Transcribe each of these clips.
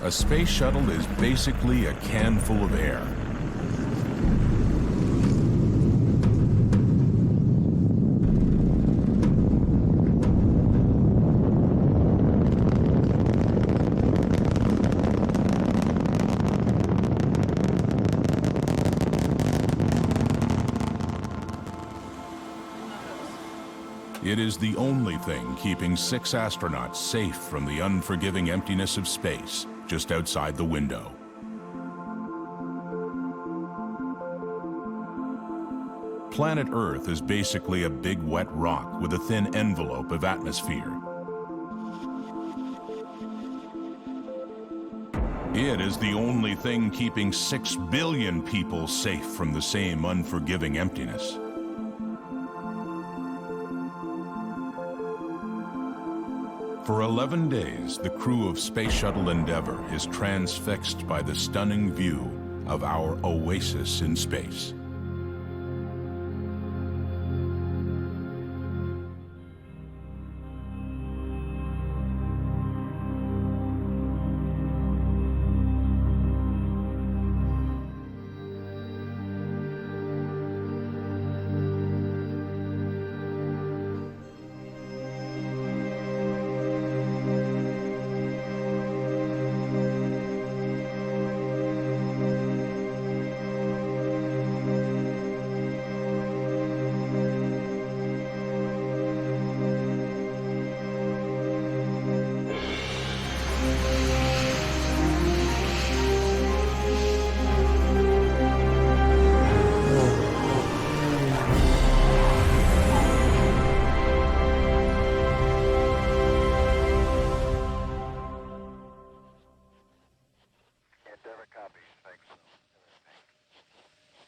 A space shuttle is basically a can full of air. It is the only thing keeping 6 astronauts safe from the unforgiving emptiness of space just outside the window. Planet Earth is basically a big wet rock with a thin envelope of atmosphere. It is the only thing keeping 6 billion people safe from the same unforgiving emptiness. For 11 days, the crew of Space Shuttle Endeavour is transfixed by the stunning view of our oasis in space.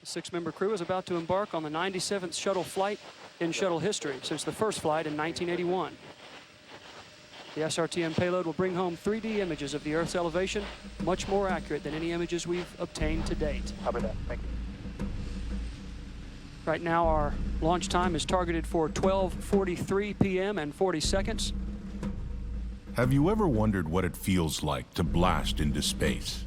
The 6-member crew is about to embark on the 97th shuttle flight in shuttle history since the first flight in 1981. The SRTM payload will bring home 3D images of the Earth's elevation, much more accurate than any images we've obtained to date. Copy that. Thank you. Right now, our launch time is targeted for 12:43 p.m. and 40 seconds. Have you ever wondered what it feels like to blast into space?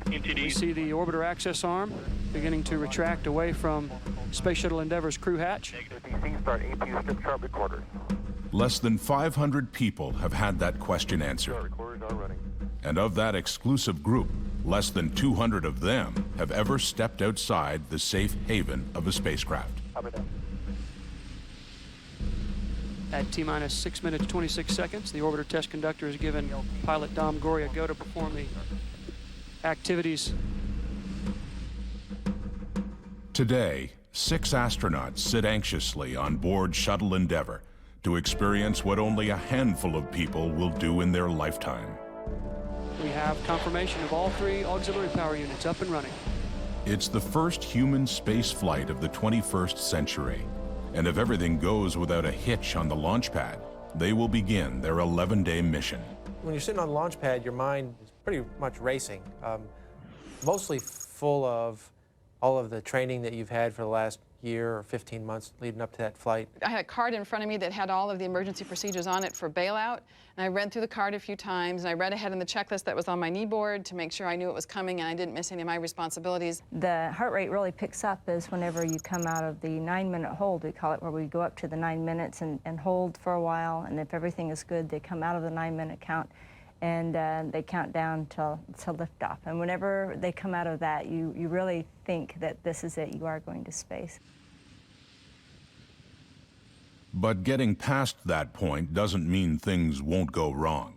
You see the orbiter access arm beginning to retract away from Space Shuttle Endeavour's crew hatch. DC start APU strip sharp recorders. Less than 500 people have had that question answered. Recorders are running. And of that exclusive group, less than 200 of them have ever stepped outside the safe haven of a spacecraft. Copy that. At T-minus 6 minutes 26 seconds, the orbiter test conductor has given pilot Dom Gory a go to perform the activities. Today, 6 astronauts sit anxiously on board Shuttle Endeavour to experience what only a handful of people will do in their lifetime. We have confirmation of all 3 auxiliary power units up and running. It's the first human space flight of the 21st century, and if everything goes without a hitch on the launch pad, they will begin their 11-day mission. When you're sitting on the launch pad, your mind is pretty much racing, mostly full of all of the training that you've had for the last year or 15 months leading up to that flight. I had a card in front of me that had all of the emergency procedures on it for bailout, and I read through the card a few times, and I read ahead in the checklist that was on my knee board to make sure I knew it was coming and I didn't miss any of my responsibilities. The heart rate really picks up is whenever you come out of the 9-minute hold, we call it, where we go up to the 9 minutes and hold for a while, and if everything is good, they come out of the 9-minute count and they count down till liftoff. And whenever they come out of that, you really think that this is it, you are going to space. But getting past that point doesn't mean things won't go wrong.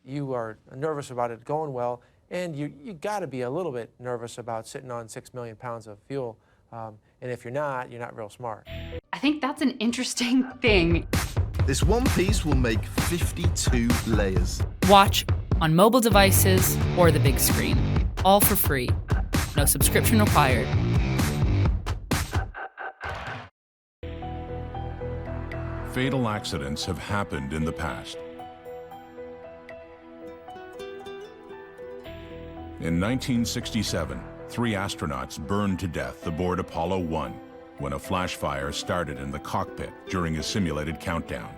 You are nervous about it going well, and you got to be a little bit nervous about sitting on 6 million pounds of fuel. And if you're not real smart. I think that's an interesting thing. This one piece will make 52 layers. Watch on mobile devices or the big screen. All for free. No subscription required. Fatal accidents have happened in the past. In 1967, 3 astronauts burned to death aboard Apollo 1 when a flash fire started in the cockpit during a simulated countdown.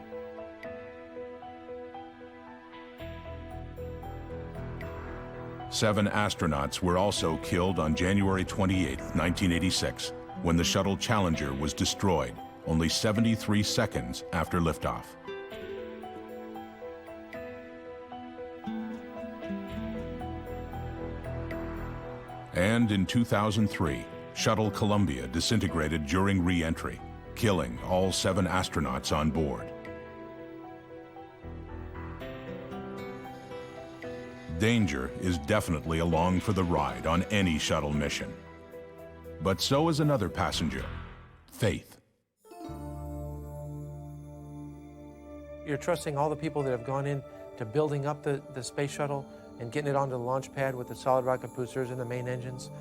7 astronauts were also killed on January 28, 1986, when the shuttle Challenger was destroyed only 73 seconds after liftoff. And in 2003, Shuttle Columbia disintegrated during re-entry, killing all 7 astronauts on board. Danger is definitely along for the ride on any shuttle mission. But so is another passenger, faith. You're trusting all the people that have gone in to building up the space shuttle and getting it onto the launch pad with the solid rocket boosters and the main engines.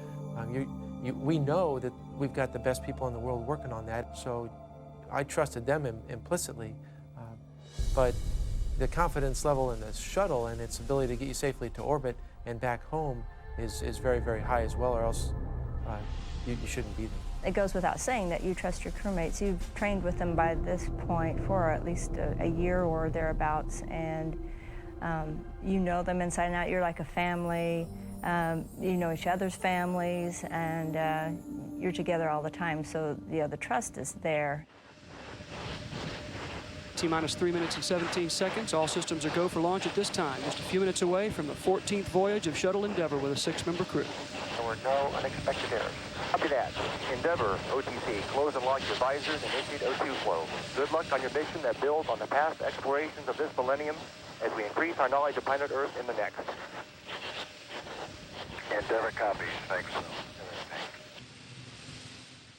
We know that we've got the best people in the world working on that, so I trusted them implicitly. But the confidence level in the shuttle and its ability to get you safely to orbit and back home is very, very high as well, or else you shouldn't be there. It goes without saying that you trust your crewmates. You've trained with them by this point for at least a year or thereabouts, and you know them inside and out. You're like a family. You know each other's families, and you're together all the time, so the trust is there. T-minus 3 minutes and 17 seconds. All systems are go for launch at this time. Just a few minutes away from the 14th voyage of Shuttle Endeavour with a 6-member crew. There were no unexpected errors. Copy that. Endeavour, OTC, close and lock your visors and initiate O2 flow. Good luck on your mission that builds on the past explorations of this millennium as we increase our knowledge of planet Earth in the next. Endeavour copies. Thanks.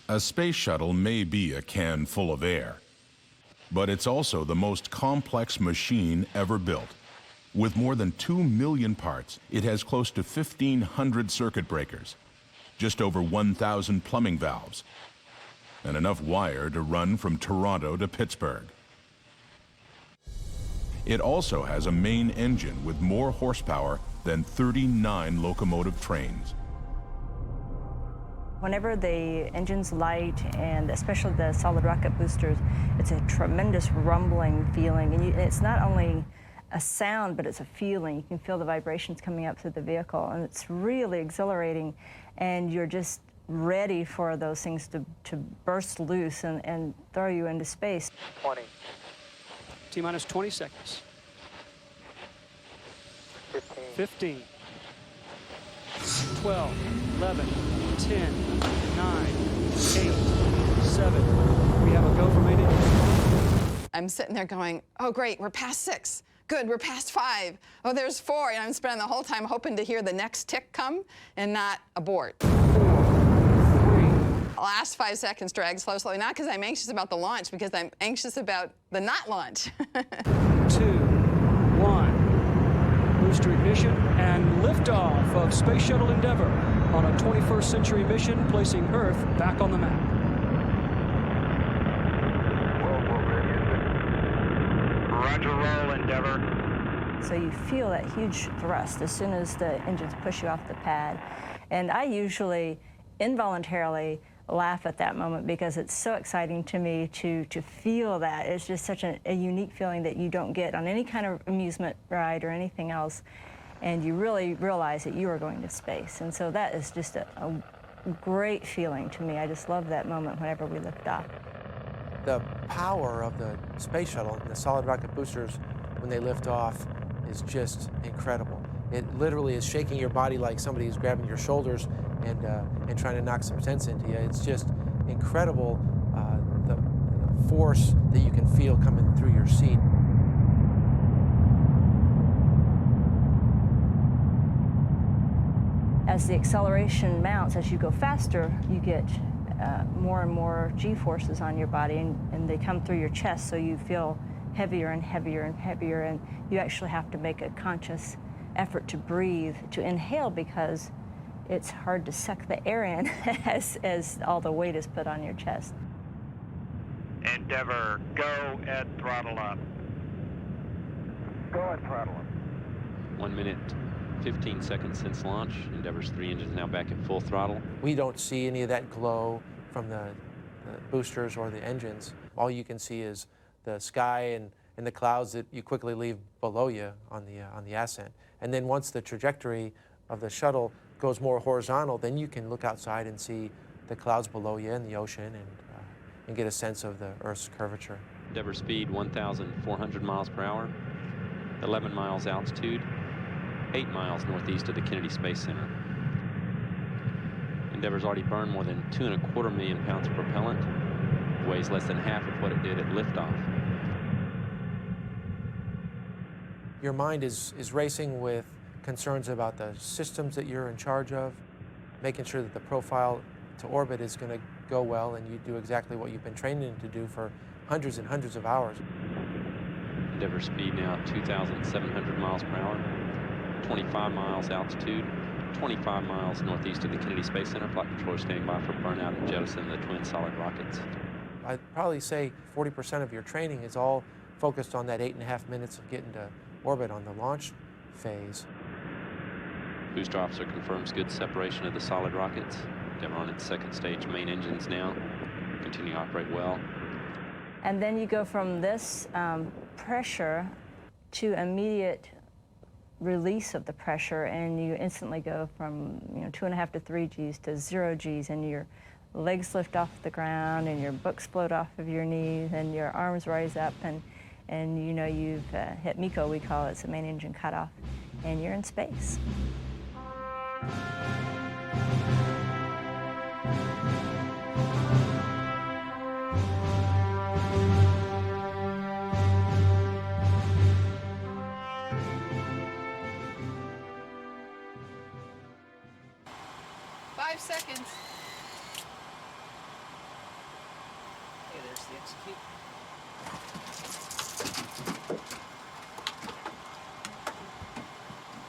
A space shuttle may be a can full of air, but it's also the most complex machine ever built. With more than 2 million parts, it has close to 1,500 circuit breakers, just over 1,000 plumbing valves, and enough wire to run from Toronto to Pittsburgh. It also has a main engine with more horsepower than 39 locomotive trains. Whenever the engine's light, and especially the solid rocket boosters, it's a tremendous rumbling feeling. And it's not only a sound, but it's a feeling. You can feel the vibrations coming up through the vehicle, and it's really exhilarating. And you're just ready for those things to burst loose and throw you into space. 20. T-minus 20 seconds. 15. 12, 11, 10, 9, 8, 7. We have a go for main engine. I'm sitting there going, oh, great, we're past 6. Good, we're past 5. Oh, there's 4. And I'm spending the whole time hoping to hear the next tick come and not abort. 4, 3. Last 5 seconds drag slow, not because I'm anxious about the launch, because I'm anxious about the not launch. 2, 1. Booster ignition and liftoff of Space Shuttle Endeavour on a 21st century mission, placing Earth back on the map. Roger, roll, Endeavour. So you feel that huge thrust as soon as the engines push you off the pad. And I usually involuntarily laugh at that moment because it's so exciting to me to feel that. It's just such a unique feeling that you don't get on any kind of amusement ride or anything else. And you really realize that you are going to space. And so that is just a great feeling to me. I just love that moment whenever we lift off. The power of the space shuttle and the solid rocket boosters when they lift off is just incredible. It literally is shaking your body like somebody is grabbing your shoulders and trying to knock some sense into you. It's just incredible, the force that you can feel coming through your seat. As the acceleration mounts, as you go faster, you get more and more G-forces on your body, and they come through your chest, so you feel heavier and heavier and heavier, and you actually have to make a conscious effort to breathe, to inhale, because it's hard to suck the air in as all the weight is put on your chest. Endeavour, go at throttle up. Go at throttle up. 1 minute, 15 seconds since launch. Endeavour's 3 engines now back at full throttle. We don't see any of that glow from the boosters or the engines. All you can see is the sky and the clouds that you quickly leave below you on the ascent. And then once the trajectory of the shuttle goes more horizontal, then you can look outside and see the clouds below you and the ocean and get a sense of the Earth's curvature. Endeavour speed 1,400 miles per hour, 11 miles altitude, 8 miles northeast of the Kennedy Space Center. Endeavour's already burned more than 2.25 million pounds of propellant. It weighs less than half of what it did at liftoff. Your mind is racing with concerns about the systems that you're in charge of, making sure that the profile to orbit is going to go well and you do exactly what you've been training to do for hundreds and hundreds of hours. Endeavour speed now 2,700 miles per hour, 25 miles altitude, 25 miles northeast of the Kennedy Space Center. Flight controller standing by for burnout and jettison of the twin solid rockets. I'd probably say 40% of your training is all focused on that 8.5 minutes of getting to orbit on the launch phase. Booster officer confirms good separation of the solid rockets. Endeavour on its second stage main engines now. Continue to operate well. And then you go from this pressure to immediate release of the pressure, and you instantly go from 2.5 to 3 Gs to 0 Gs, and your legs lift off the ground, and your books float off of your knees, and your arms rise up, and you know you've hit MECO, we call it, it's the main engine cutoff, and you're in space. 5 seconds. Hey, there's the execute.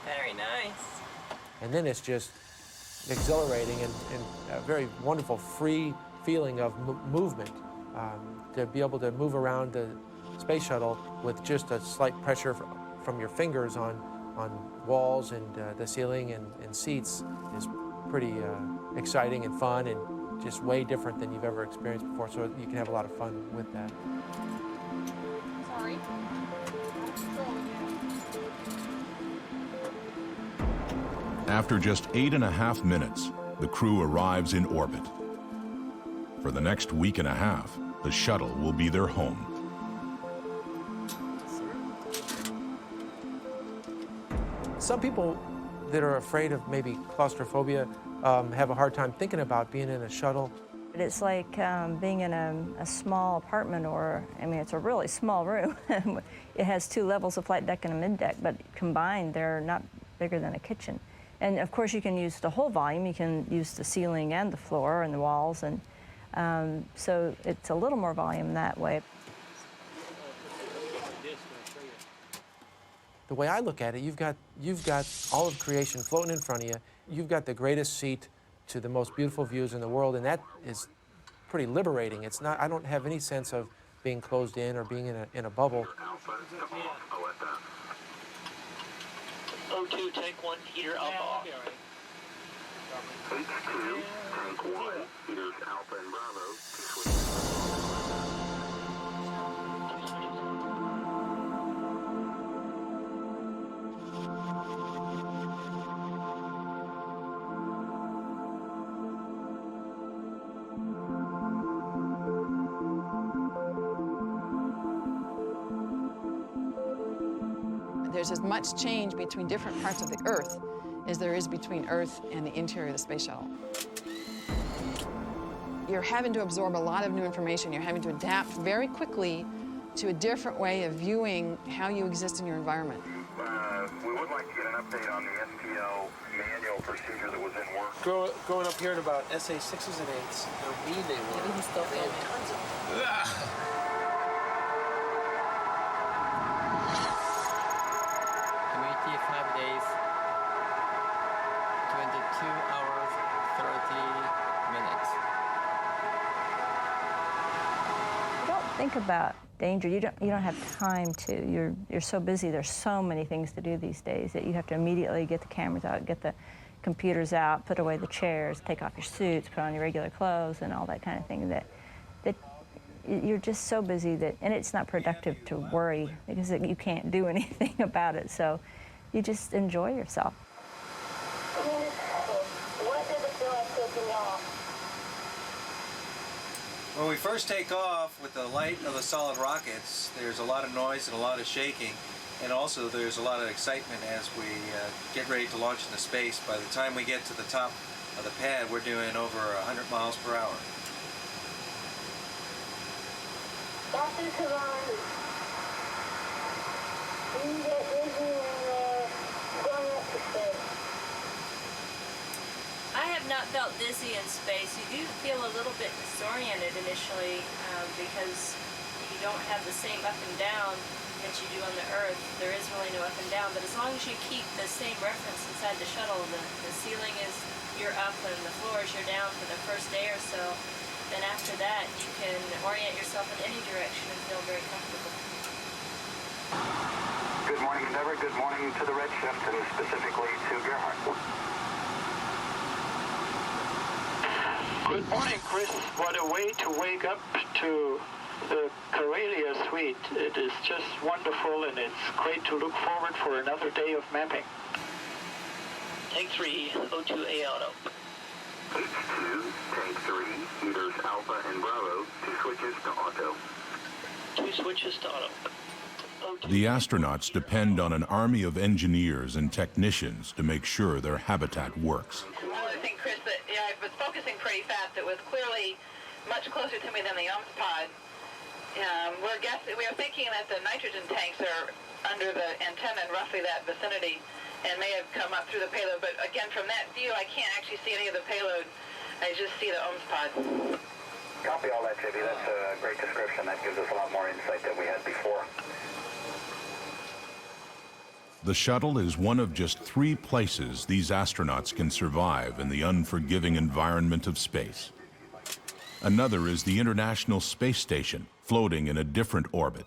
Very nice. And then it's just exhilarating and a very wonderful free feeling of movement. To be able to move around the space shuttle with just a slight pressure from your fingers on walls and the ceiling and seats is pretty exciting and fun and just way different than you've ever experienced before, so you can have a lot of fun with that. Sorry. After just 8.5 minutes, the crew arrives in orbit. For the next week and a half, the shuttle will be their home. Some people that are afraid of maybe claustrophobia have a hard time thinking about being in a shuttle. It's like being in a small apartment, or, I mean, it's a really small room. It has 2 levels of flight deck and a mid-deck, but combined, they're not bigger than a kitchen. And of course, you can use the whole volume. You can use the ceiling and the floor and the walls, and so it's a little more volume that way. The way I look at it, you've got all of creation floating in front of you. You've got the greatest seat to the most beautiful views in the world, and that is pretty liberating. It's not. I don't have any sense of being closed in or being in a bubble. O2, tank 1, heater alpha off. H2, tank 1, heaters alpha and bravo. There's as much change between different parts of the Earth as there is between Earth and the interior of the space shuttle. You're having to absorb a lot of new information. You're having to adapt very quickly to a different way of viewing how you exist in your environment. We would like to get an update on the SPL manual procedure that was in work. Growing up hearing about SA6s and 8s, how mean they were. Even still They had tons of them. Think about danger. You don't have time to. You're so busy. There's so many things to do these days that you have to immediately get the cameras out, get the computers out, put away the chairs, take off your suits, put on your regular clothes, and all that kind of thing. That you're just so busy that, and it's not productive to worry because you can't do anything about it. So you just enjoy yourself. When we first take off with the light of the solid rockets, there's a lot of noise and a lot of shaking, and also there's a lot of excitement as we get ready to launch into space. By the time we get to the top of the pad, we're doing over 100 miles per hour. Dr. Kavan, do you get dizzy when going up to space? I have not felt dizzy in space. You do feel a little bit disoriented initially because you don't have the same up and down that you do on the Earth. There is really no up and down, but as long as you keep the same reference inside the shuttle, the ceiling is you're up and the floor is you're down for the first day or so, then after that you can orient yourself in any direction and feel very comfortable. Good morning, Endeavour. Good morning to the Redshift and specifically to Gerhardt. Good morning, Chris. What a way to wake up to the Corelia suite. It is just wonderful, and it's great to look forward for another day of mapping. Tank 3, O2A auto. H2, Tank 3, heaters Alpha and Bravo, 2 switches to auto. 2 switches to auto. The astronauts depend on an army of engineers and technicians to make sure their habitat works. One other thing, Chris, that I was focusing pretty fast. It was clearly much closer to me than the OMS pod. We are thinking that the nitrogen tanks are under the antenna in roughly that vicinity and may have come up through the payload. But again, from that view, I can't actually see any of the payload. I just see the OMS pod. Copy all that, JB. That's a great description. That gives us a lot more insight than we had before. The shuttle is one of just 3 places these astronauts can survive in the unforgiving environment of space. Another is the International Space Station, floating in a different orbit.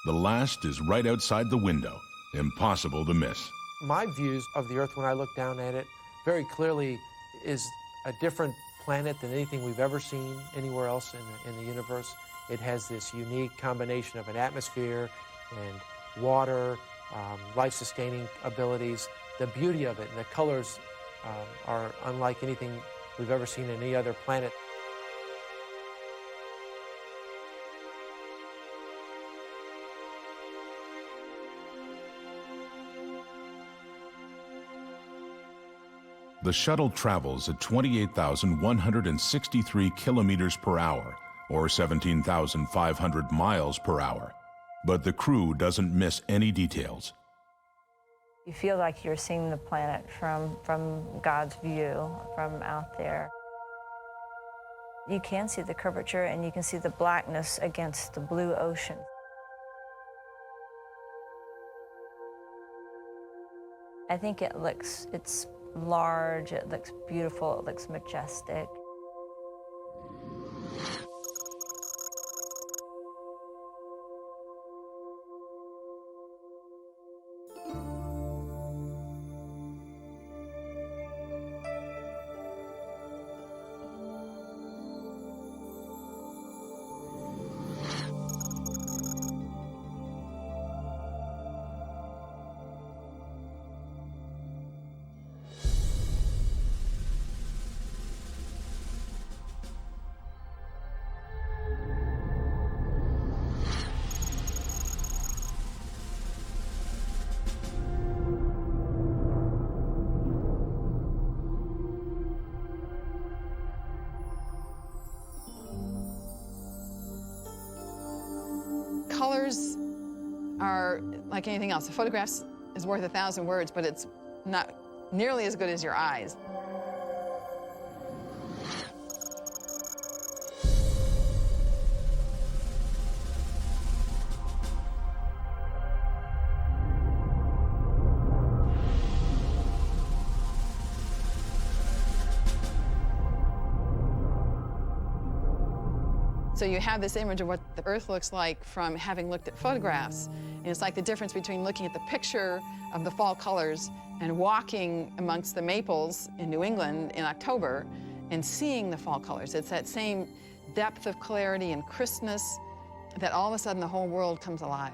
The last is right outside the window, impossible to miss. My views of the Earth when I look down at it very clearly is a different planet than anything we've ever seen anywhere else in the universe. It has this unique combination of an atmosphere and water, life-sustaining abilities. The beauty of it and the colors are unlike anything we've ever seen in any other planet. The shuttle travels at 28,163 kilometers per hour, or 17,500 miles per hour. But the crew doesn't miss any details. You feel like you're seeing the planet from God's view, from out there. You can see the curvature and you can see the blackness against the blue ocean. I think it's large, it looks beautiful, it looks majestic. Colors are like anything else. A photograph is worth 1,000 words, but it's not nearly as good as your eyes. So you have this image of what the Earth looks like from having looked at photographs. And it's like the difference between looking at the picture of the fall colors and walking amongst the maples in New England in October and seeing the fall colors. It's that same depth of clarity and crispness that all of a sudden the whole world comes alive.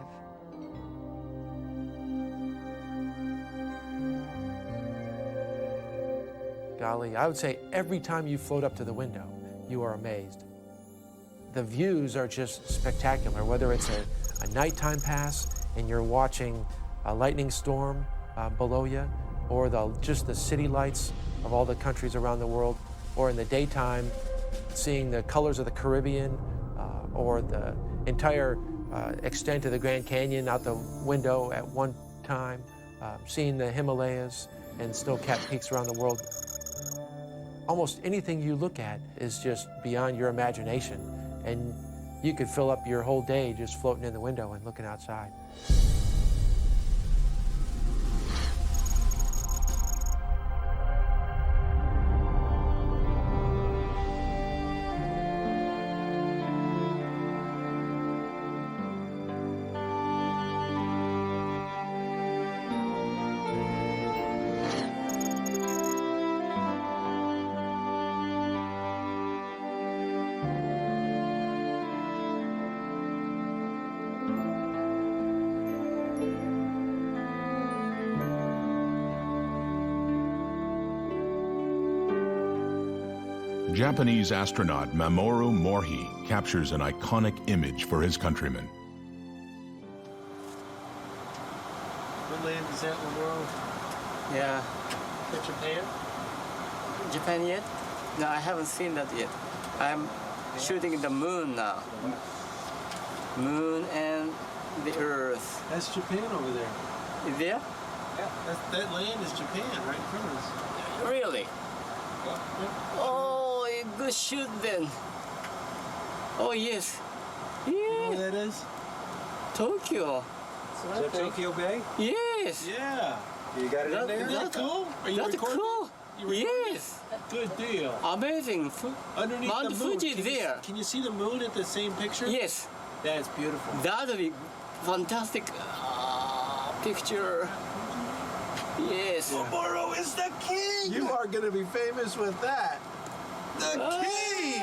Golly, I would say every time you float up to the window, you are amazed. the views are just spectacular, whether it's a nighttime pass and you're watching a lightning storm below you, or just the city lights of all the countries around the world, or in the daytime, seeing the colors of the Caribbean, or the entire extent of the Grand Canyon out the window at one time, seeing the Himalayas and snow-capped peaks around the world. Almost anything you look at is just beyond your imagination, and you could fill up your whole day just floating in the window and looking outside. Japanese astronaut Mamoru Morihei captures an iconic image for his countrymen. What land is that in the world? Yeah. Is that Japan? Japan yet? No, I haven't seen that yet. I'm shooting the moon now. Moon and the Earth. That's Japan over there. Is there? Yeah. That land is Japan, right in front of us. Really? Oh, a good shoot then. Oh, yes. Yeah. You know where that is? Tokyo. Is that Tokyo Bay? Yes. Yeah. You got it in there? That's cool. Are you that's recording? cool. Yes. Good deal. Amazing. Underneath Mount the moon, Fuji is there. Can you see the moon at the same picture? Yes. That's beautiful. That would be fantastic picture. Yes. Mamoru is the king! You are going to be famous with that. The king!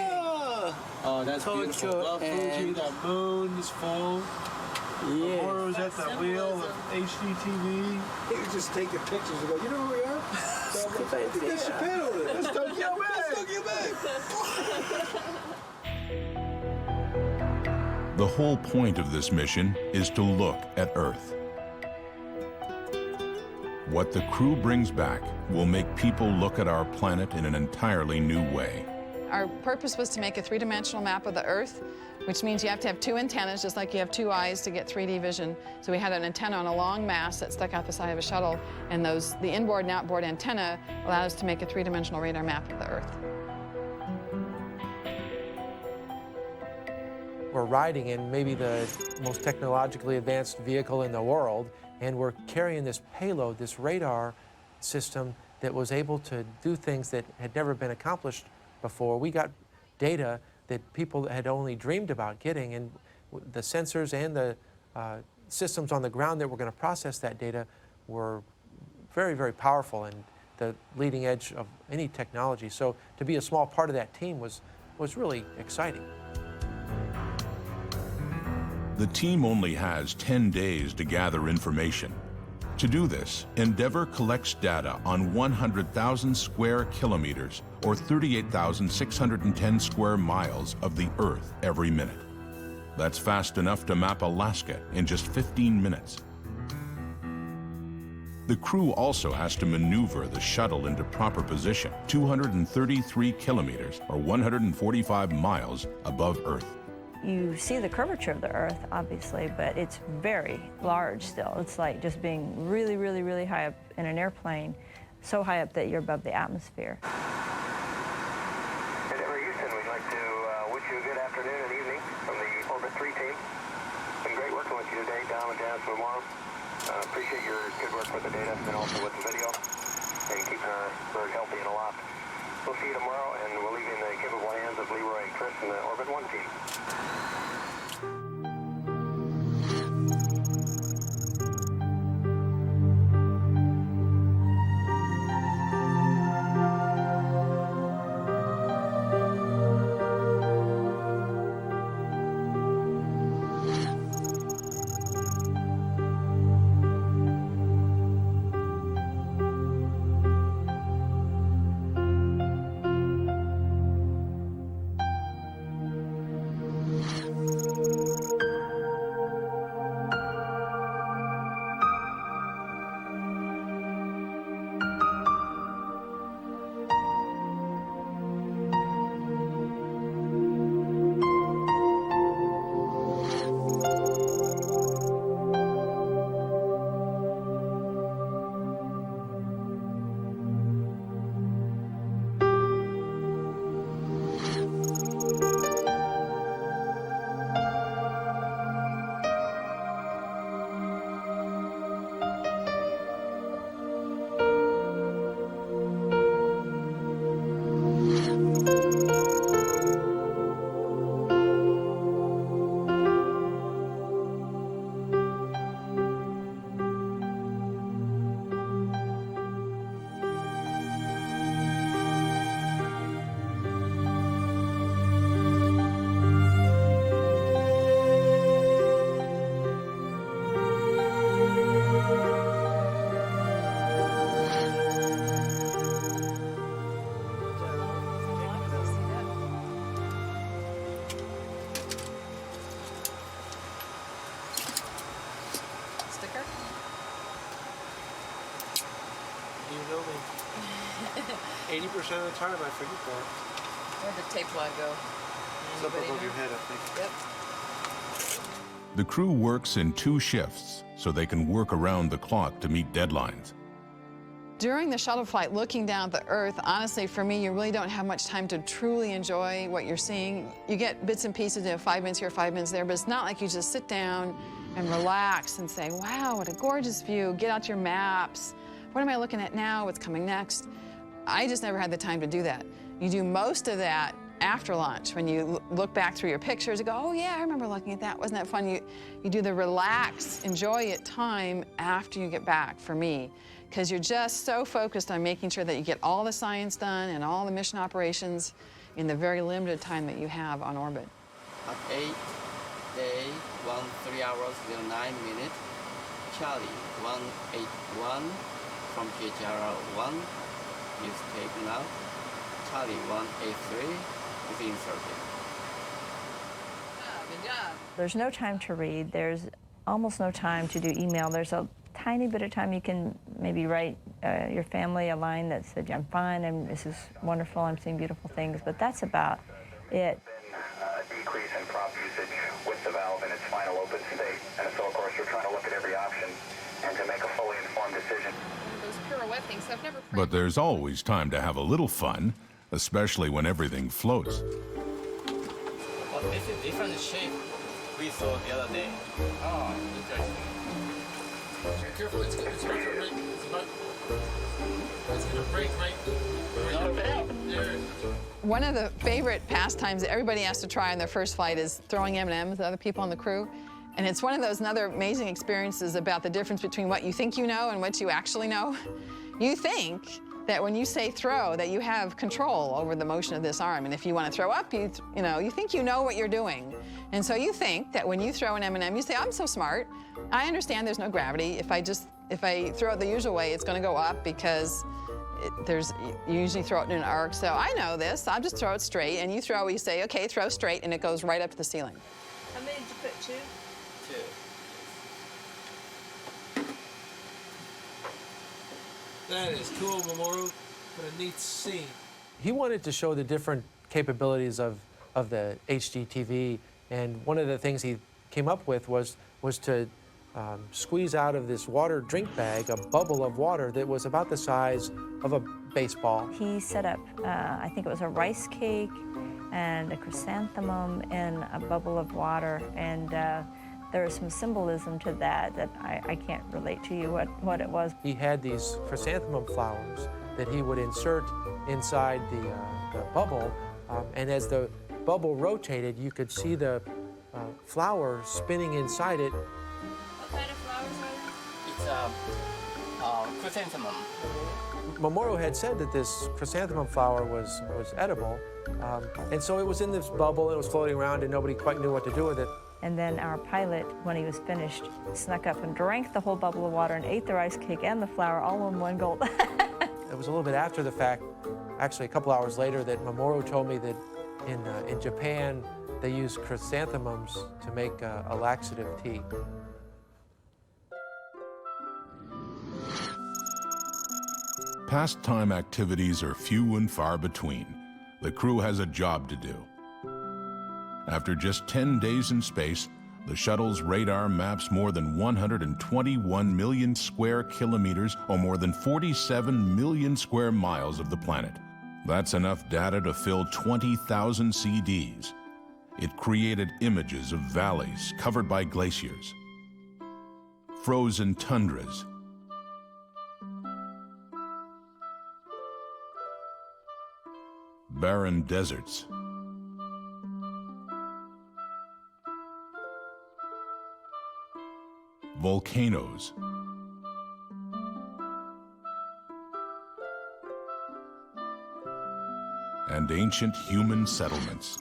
Oh, that's Tokyo beautiful. Mount Fuji, the moon is full. Yes. Mamoru's at the wheel of HDTV. He could just take your pictures and go, you know where we are? That's Japan over there. That's Tokyo Bay. That's Tokyo Bay. The whole point of this mission is to look at Earth. What the crew brings back will make people look at our planet in an entirely new way. Our purpose was to make a three-dimensional map of the Earth, which means you have to have two antennas, just like you have two eyes to get 3D vision. So we had an antenna on a long mast that stuck out the side of a shuttle, and the inboard and outboard antenna allowed us to make a three-dimensional radar map of the Earth. We're riding in maybe the most technologically advanced vehicle in the world, and we're carrying this payload, this radar system that was able to do things that had never been accomplished before. We got data that people had only dreamed about getting, and the sensors and the systems on the ground that were going to process that data were very, very powerful and the leading edge of any technology. So to be a small part of that team was really exciting. The team only has 10 days to gather information. To do this, Endeavour collects data on 100,000 square kilometers, or 38,610 square miles of the Earth every minute. That's fast enough to map Alaska in just 15 minutes. The crew also has to maneuver the shuttle into proper position, 233 kilometers, or 145 miles above Earth. You see the curvature of the Earth, obviously, but it's very large still. It's like just being really, really, really high up in an airplane, so high up that you're above the atmosphere. Endeavour Houston, we'd like to wish you a good afternoon and evening from the Orbit 3 team. It's been great working with you today, Dom and Jazz tomorrow. Appreciate your good work with the data and also with the video and keeping our bird healthy and aloft. We'll see you tomorrow, and we'll leave you in the capable hands of Leroy Chris and the Orbit 1 team. of the time I forget that. Where'd the tape line go? It's up Anybody above know? your head, I think. Yep. The crew works in 2 shifts so they can work around the clock to meet deadlines. During the shuttle flight, looking down at the Earth, honestly, for me, you really don't have much time to truly enjoy what you're seeing. You get bits and pieces, 5 minutes here, 5 minutes there, but it's not like you just sit down and relax and say, wow, what a gorgeous view. Get out your maps. What am I looking at now? What's coming next? I just never had the time to do that. You do most of that after lunch, when you look back through your pictures and go, oh yeah, I remember looking at that. Wasn't that fun? You do the relax, enjoy it time after you get back, for me, because you're just so focused on making sure that you get all the science done and all the mission operations in the very limited time that you have on orbit. At 8 day, 3 hours, 9 minutes. Charlie 181 from PHR 1 is taken out. Charlie 183 is inserted. Good job. There's no time to read. There's almost no time to do email. There's a tiny bit of time you can maybe write your family a line that said, I'm fine, and this is wonderful, I'm seeing beautiful things, but that's about it. A decrease in prop usage with the valve in its final open state. And so, of course, we're trying to look at every option and to make a fully informed decision. Those pirouette things, I've never... But there's always time to have a little fun, especially when everything floats. Well, this is different shape we saw the other day. Oh, interesting. Careful, it's about to break. It's going to break right there. One of the favorite pastimes that everybody has to try on their first flight is throwing M&Ms at other people on the crew. And it's one of those another amazing experiences about the difference between what you think you know and what you actually know. You think that when you say throw, that you have control over the motion of this arm. And if you want to throw up, you think you know what you're doing. And so you think that when you throw an M&M, you say, I'm so smart. I understand there's no gravity. If I throw it the usual way, it's going to go up because you usually throw it in an arc. So I know this. I'll just throw it straight. And you throw, you say, OK, throw straight, and it goes right up to the ceiling. How many did you put, 2? 2. That is cool, Mamoru. What a neat scene. He wanted to show the different capabilities of the HD TV, and one of the things he came up with was to squeeze out of this water drink bag a bubble of water that was about the size of a baseball. He set up, I think it was a rice cake and a chrysanthemum in a bubble of water, and there is some symbolism to that I can't relate to you what it was. He had these chrysanthemum flowers that he would insert inside the bubble, and as the bubble rotated, you could see the flower spinning inside it. What kind of flowers are It's a chrysanthemum. Mamoru had said that this chrysanthemum flower was edible, and so it was in this bubble, it was floating around, and nobody quite knew what to do with it. And then our pilot, when he was finished, snuck up and drank the whole bubble of water and ate the rice cake and the flour all in one gulp. It was a little bit after the fact, actually a couple hours later, that Mamoru told me that in Japan they use chrysanthemums to make a laxative tea. Pastime activities are few and far between. The crew has a job to do. After just 10 days in space, the shuttle's radar maps more than 121 million square kilometers, or more than 47 million square miles of the planet. That's enough data to fill 20,000 CDs. It created images of valleys covered by glaciers, frozen tundras, barren deserts, volcanoes, and ancient human settlements.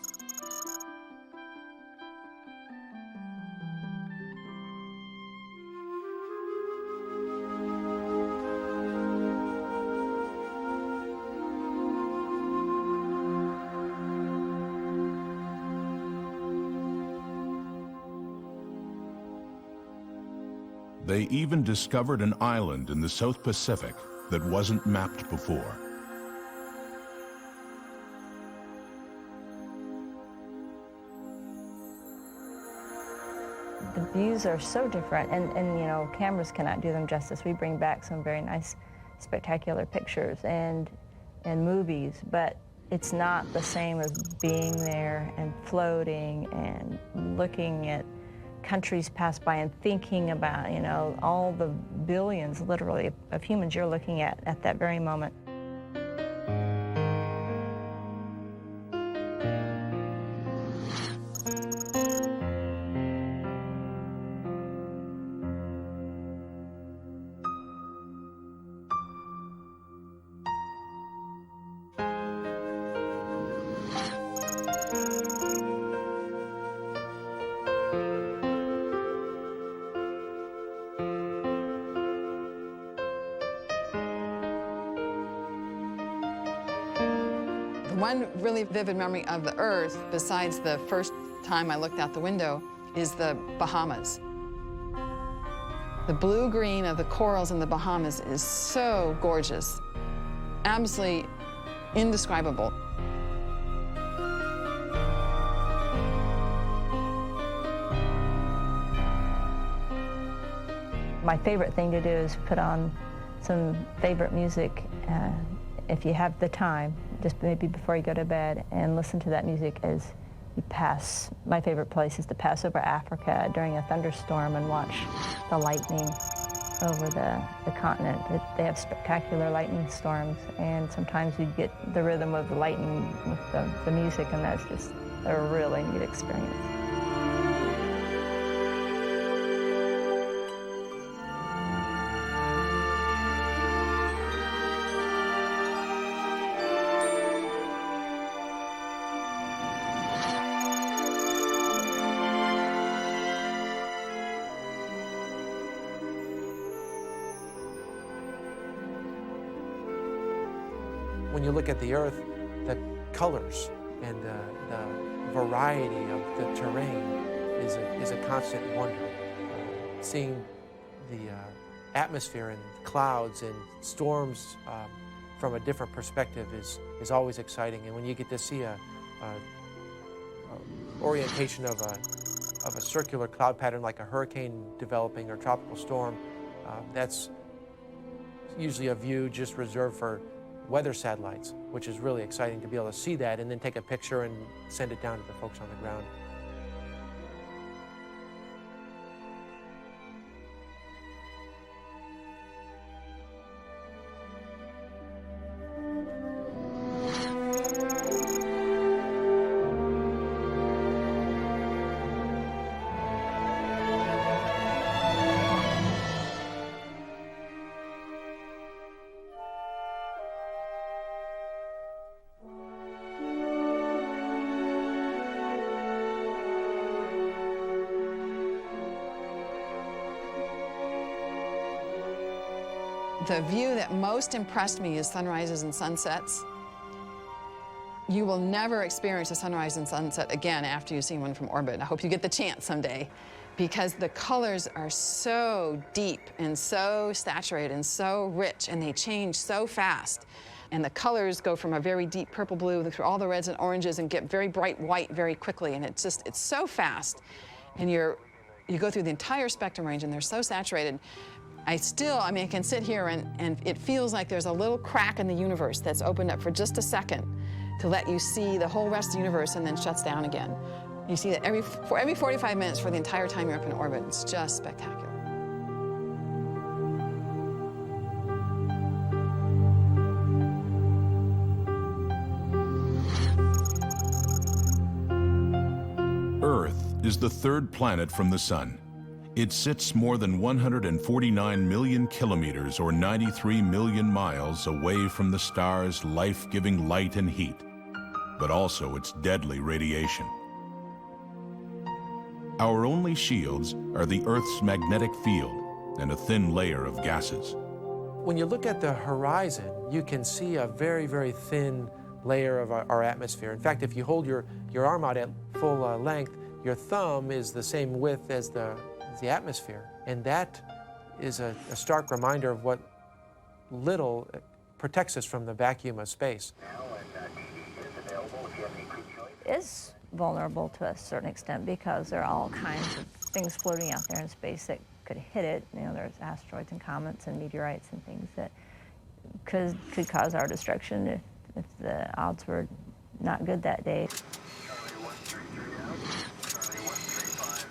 They even discovered an island in the South Pacific that wasn't mapped before. The views are so different, and you know, cameras cannot do them justice. We bring back some very nice, spectacular pictures and movies, but it's not the same as being there and floating and looking at countries pass by and thinking about, you know, all the billions, literally, of humans you're looking at that very moment. One really vivid memory of the Earth, besides the first time I looked out the window, is the Bahamas. The blue-green of the corals in the Bahamas is so gorgeous, absolutely indescribable. My favorite thing to do is put on some favorite music if you have the time, just maybe before you go to bed, and listen to that music as you pass. My favorite place is to pass over Africa during a thunderstorm and watch the lightning over the continent. They have spectacular lightning storms, and sometimes you get the rhythm of the lightning with the music, and that's just a really neat experience. When you look at the Earth, the colors and the variety of the terrain is a constant wonder. Seeing the atmosphere and clouds and storms from a different perspective is always exciting. And when you get to see a orientation of a circular cloud pattern like a hurricane developing or tropical storm, that's usually a view just reserved for weather satellites, which is really exciting to be able to see that and then take a picture and send it down to the folks on the ground. The view that most impressed me is sunrises and sunsets. You will never experience a sunrise and sunset again after you've seen one from orbit. I hope you get the chance someday, because the colors are so deep and so saturated and so rich, and they change so fast. And the colors go from a very deep purple blue through all the reds and oranges and get very bright white very quickly, and it's so fast. And you go through the entire spectrum range, and they're so saturated. I can sit here and it feels like there's a little crack in the universe that's opened up for just a second to let you see the whole rest of the universe and then shuts down again. You see that every 45 minutes for the entire time you're up in orbit. It's just spectacular. Earth is the third planet from the Sun. It sits more than 149 million kilometers or 93 million miles away from the star's life-giving light and heat, but also its deadly radiation. Our only shields are the Earth's magnetic field and a thin layer of gases. When you look at the horizon, you can see a very, very thin layer of our atmosphere. In fact, if you hold your arm out at full length, your thumb is the same width as the atmosphere. And that is a stark reminder of what little protects us from the vacuum of space. It's vulnerable to a certain extent because there are all kinds of things floating out there in space that could hit it. You know, there's asteroids and comets and meteorites and things that could cause our destruction if the odds were not good that day.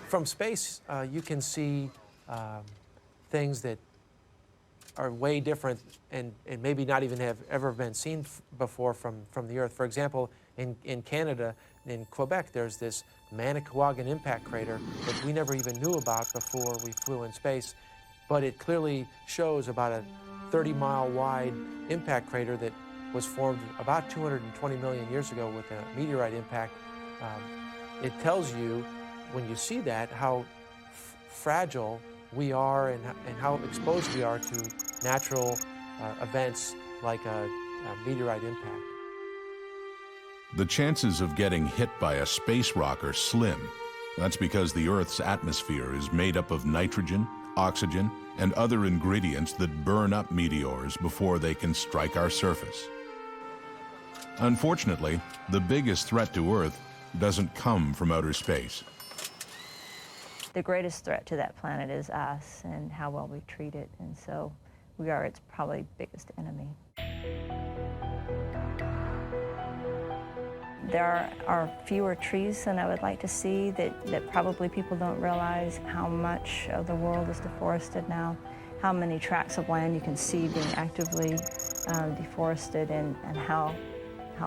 From space, you can see things that are way different and maybe not even have ever been seen before from the Earth. For example, in Canada, in Quebec, there's this Manicouagan impact crater that we never even knew about before we flew in space, but it clearly shows about a 30-mile wide impact crater that was formed about 220 million years ago with a meteorite impact. It tells you, when you see that, how fragile we are and how exposed we are to natural events like a meteorite impact. The chances of getting hit by a space rock are slim. That's because the Earth's atmosphere is made up of nitrogen, oxygen, and other ingredients that burn up meteors before they can strike our surface. Unfortunately, the biggest threat to Earth doesn't come from outer space. The greatest threat to that planet is us and how well we treat it, and so we are its probably biggest enemy. There are fewer trees than I would like to see, that probably people don't realize how much of the world is deforested now, how many tracts of land you can see being actively deforested, and how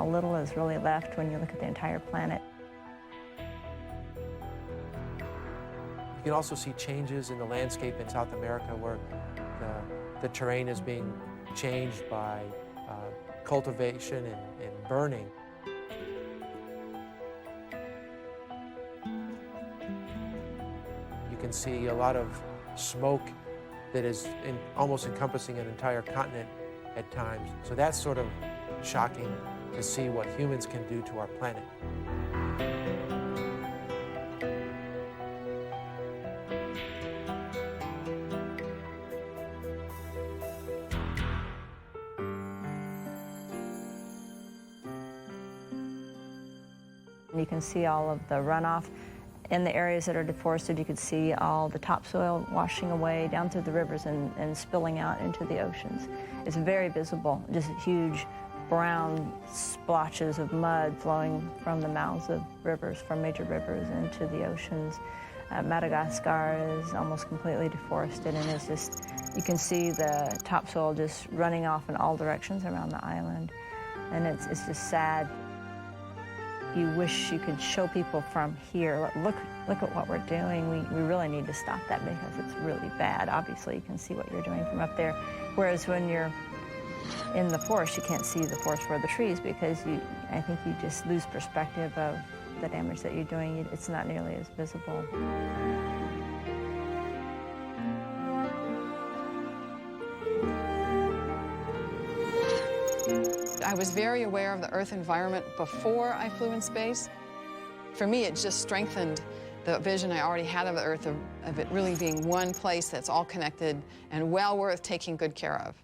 little is really left when you look at the entire planet. You can also see changes in the landscape in South America where the terrain is being changed by cultivation and burning. You can see a lot of smoke that is almost encompassing an entire continent at times. So that's sort of shocking to see what humans can do to our planet. You can see all of the runoff. In the areas that are deforested, you can see all the topsoil washing away down through the rivers and spilling out into the oceans. It's very visible, just huge brown splotches of mud flowing from the mouths of rivers, from major rivers into the oceans. Madagascar is almost completely deforested, and it's just, you can see the topsoil just running off in all directions around the island. And it's just sad. You wish you could show people from here, look at what we're doing. We really need to stop that because it's really bad. Obviously, you can see what you're doing from up there. Whereas when you're in the forest, you can't see the forest for the trees because I think you just lose perspective of the damage that you're doing. It's not nearly as visible. I was very aware of the Earth environment before I flew in space. For me, it just strengthened the vision I already had of the Earth, of it really being one place that's all connected and well worth taking good care of.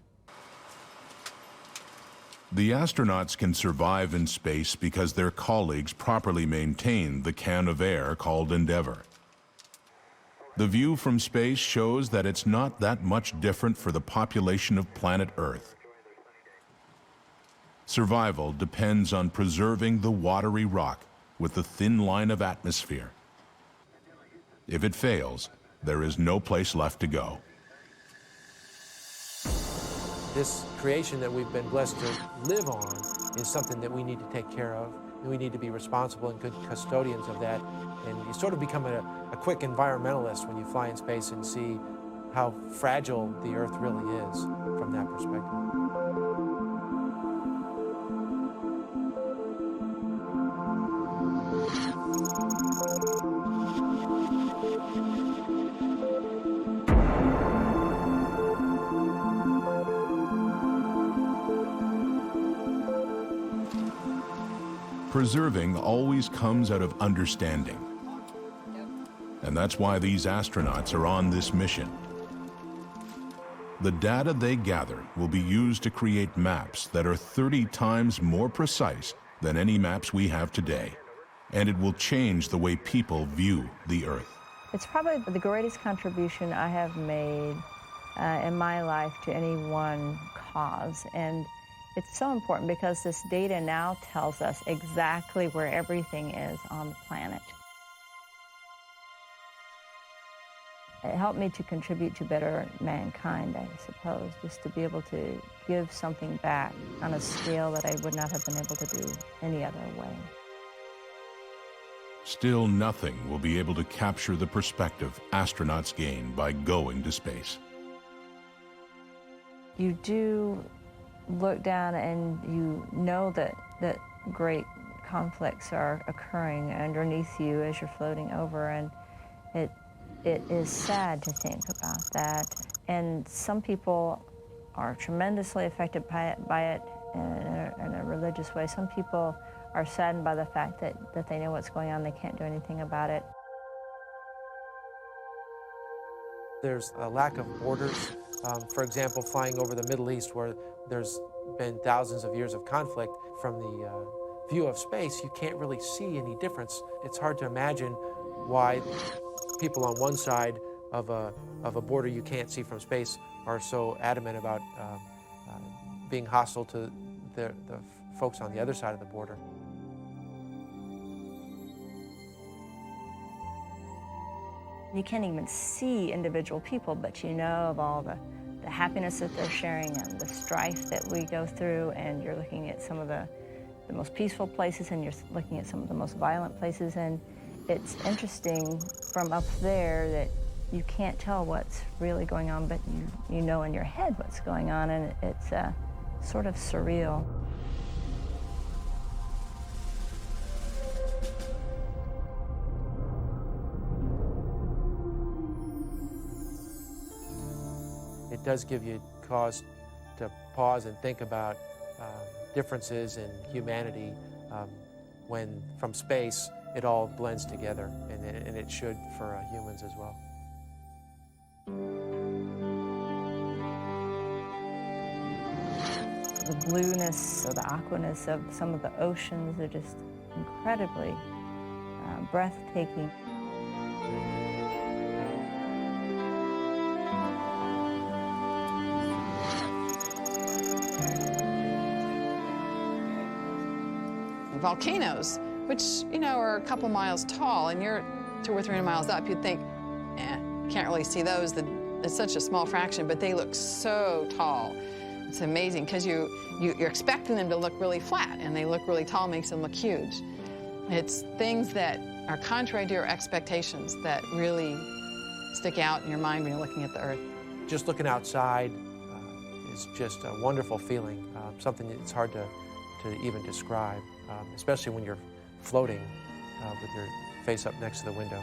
The astronauts can survive in space because their colleagues properly maintain the can of air called Endeavour. The view from space shows that it's not that much different for the population of planet Earth. Survival depends on preserving the watery rock with the thin line of atmosphere. If it fails, there is no place left to go. This creation that we've been blessed to live on is something that we need to take care of, and we need to be responsible and good custodians of that. And you sort of become a quick environmentalist when you fly in space and see how fragile the Earth really is from that perspective. Preserving always comes out of understanding. And that's why these astronauts are on this mission. The data they gather will be used to create maps that are 30 times more precise than any maps we have today. And it will change the way people view the Earth. It's probably the greatest contribution I have made in my life to any one cause. And it's so important because this data now tells us exactly where everything is on the planet. It helped me to contribute to better mankind, I suppose, just to be able to give something back on a scale that I would not have been able to do any other way. Still, nothing will be able to capture the perspective astronauts gain by going to space. You do look down and you know that great conflicts are occurring underneath you as you're floating over, and it is sad to think about that. And some people are tremendously affected by it in a religious way. Some people are saddened by the fact that they know what's going on, they can't do anything about it. There's a lack of borders. For example, flying over the Middle East, where there's been thousands of years of conflict, from the view of space, you can't really see any difference. It's hard to imagine why people on one side of a border you can't see from space are so adamant about being hostile to the folks on the other side of the border. You can't even see individual people, but you know of all the happiness that they're sharing and the strife that we go through, and you're looking at some of the most peaceful places and you're looking at some of the most violent places, and it's interesting from up there that you can't tell what's really going on, but you know in your head what's going on, and it's sort of surreal. It does give you cause to pause and think about differences in humanity when, from space, it all blends together, and it should for humans as well. The blueness or the aquaness of some of the oceans are just incredibly breathtaking. Volcanoes, which, you know, are a couple miles tall, and you're 200 or 300 miles up, you'd think, can't really see those. It's such a small fraction, but they look so tall. It's amazing because you're expecting them to look really flat, and they look really tall, makes them look huge. It's things that are contrary to your expectations that really stick out in your mind when you're looking at the Earth. Just looking outside is just a wonderful feeling, something that's hard to even describe, especially when you're floating with your face up next to the window.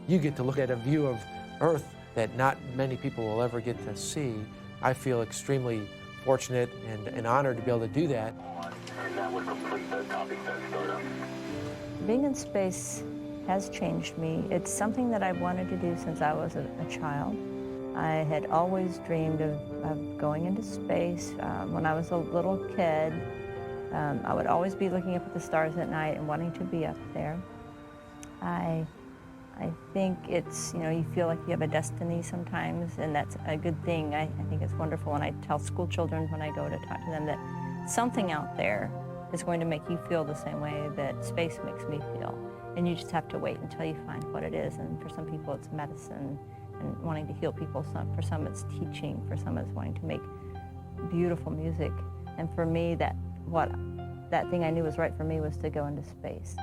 You get to look at a view of Earth that not many people will ever get to see. I feel extremely fortunate and honored to be able to do that. And that would complete the topic set startup. Being in space has changed me. It's something that I've wanted to do since I was a child. I had always dreamed of going into space. When I was a little kid, I would always be looking up at the stars at night and wanting to be up there. I think it's, you know, you feel like you have a destiny sometimes, and that's a good thing. I think it's wonderful, and I tell school children when I go to talk to them that something out there is going to make you feel the same way that space makes me feel. And you just have to wait until you find what it is. And for some people it's medicine and wanting to heal people. For some it's teaching. For some it's wanting to make beautiful music. And for me, that thing I knew was right for me was to go into space.